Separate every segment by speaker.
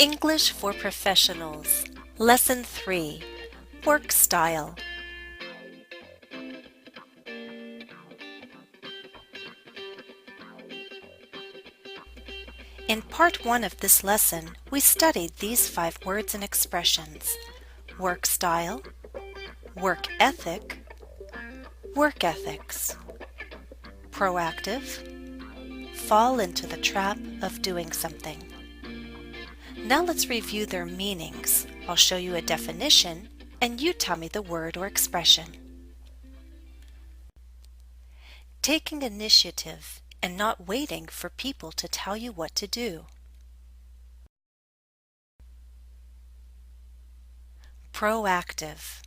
Speaker 1: English for Professionals, Lesson 3, Work Style. In Part 1 of this lesson, we studied these 5 words and expressions: work style, work ethic, work ethics, proactive, fall into the trap of doing something. Now let's review their meanings. I'll show you a definition, and you tell me the word or expression. Taking initiative and not waiting for people to tell you what to do. Proactive.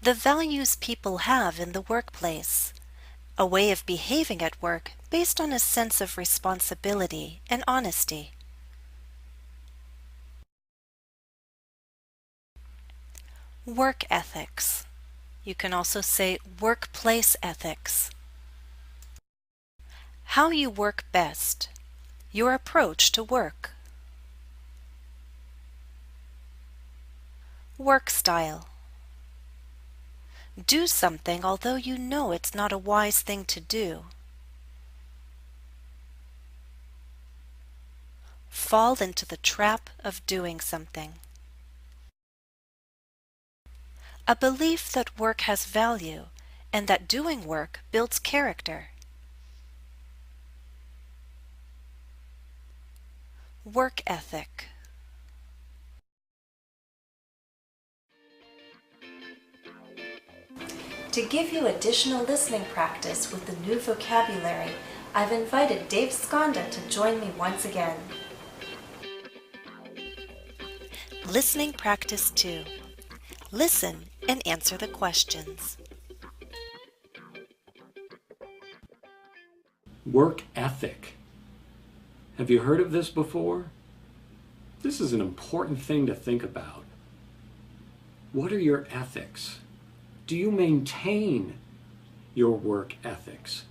Speaker 1: The values people have in the workplace. A way of behaving at work based on a sense of responsibility and honesty. Work ethics. You can also say workplace ethics. How you work best. Your approach to work. Work style. Do something although you know it's not a wise thing to do. Fall into the trap of doing something. A belief that work has value and that doing work builds character. Work ethic. To give you additional listening practice with the new vocabulary, I've invited Dave Skonda to join me once again. Listening practice 2. Listen and answer the questions.
Speaker 2: Work ethic. Have you heard of this before? This is an important thing to think about. What are your ethics? Do you maintain your work ethics?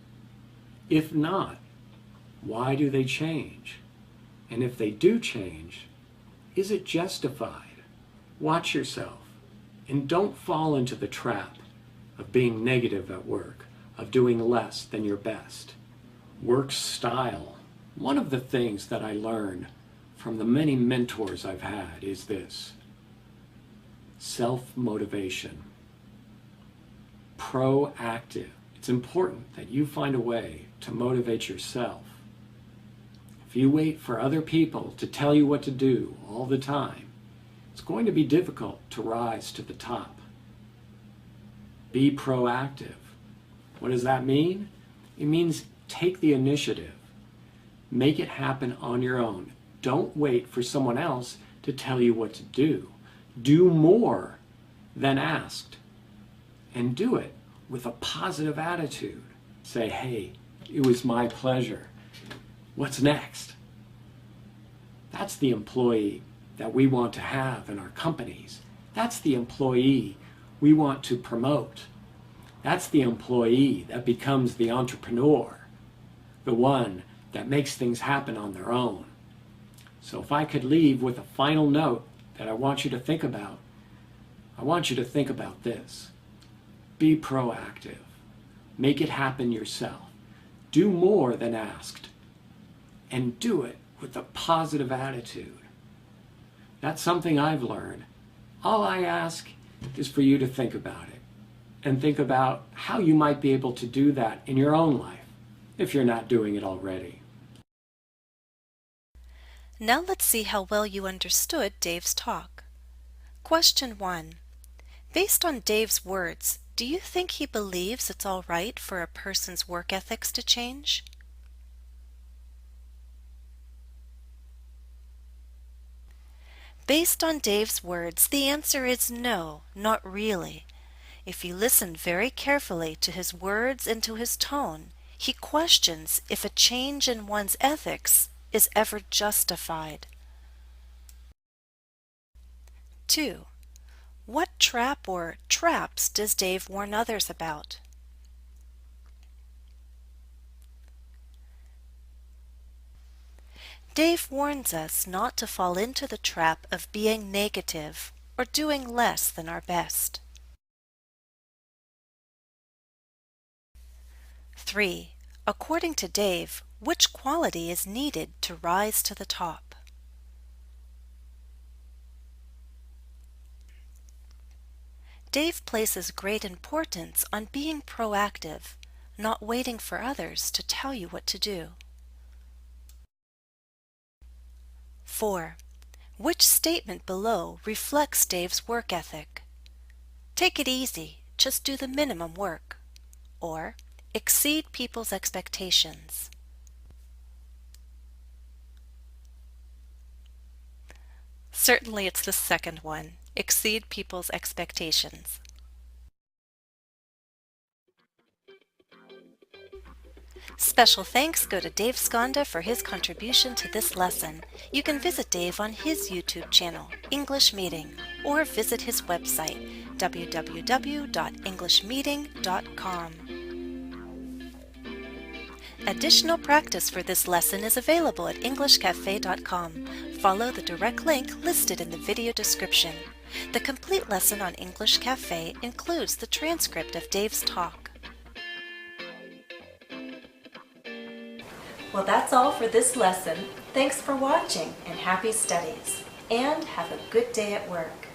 Speaker 2: If not, why do they change? And if they do change, is it justified? Watch yourself and don't fall into the trap of being negative at work, of doing less than your best. Work style. One of the things that I learned from the many mentors I've had is this: self-motivation. Proactive. It's important that you find a way to motivate yourself. If you wait for other people to tell you what to do all the time, it's going to be difficult to rise to the top. Be proactive. What does that mean? It means take the initiative. Make it happen on your own. Don't wait for someone else to tell you what to do. Do more than asked. And do it with a positive attitude. Say, hey, it was my pleasure. What's next? That's the employee that we want to have in our companies. That's the employee we want to promote. That's the employee that becomes the entrepreneur, the one that makes things happen on their own. So if I could leave with a final note that I want you to think about, I want you to think about this. Be proactive. Make it happen yourself. Do more than asked. And do it with a positive attitude. That's something I've learned. All I ask is for you to think about it. And think about how you might be able to do that in your own life, if you're not doing it already.
Speaker 1: Now let's see how well you understood Dave's talk. Question 1. Based on Dave's words, do you think he believes it's all right for a person's work ethics to change? Based on Dave's words, the answer is no, not really. If you listen very carefully to his words and to his tone, he questions if a change in one's ethics is ever justified. 2. What trap or traps does Dave warn others about? Dave warns us not to fall into the trap of being negative or doing less than our best. 3. According to Dave, which quality is needed to rise to the top? Dave places great importance on being proactive, not waiting for others to tell you what to do. 4. Which statement below reflects Dave's work ethic? Take it easy, just do the minimum work. Or, exceed people's expectations. Certainly it's the second one, exceed people's expectations. Special thanks go to Dave Skonda for his contribution to this lesson. You can visit Dave on his YouTube channel, English Meeting, or visit his website, www.englishmeeting.com. Additional practice for this lesson is available at EnglishCafe.com. Follow the direct link listed in the video description. The complete lesson on English Cafe includes the transcript of Dave's talk. Well, that's all for this lesson. Thanks for watching and happy studies. And have a good day at work.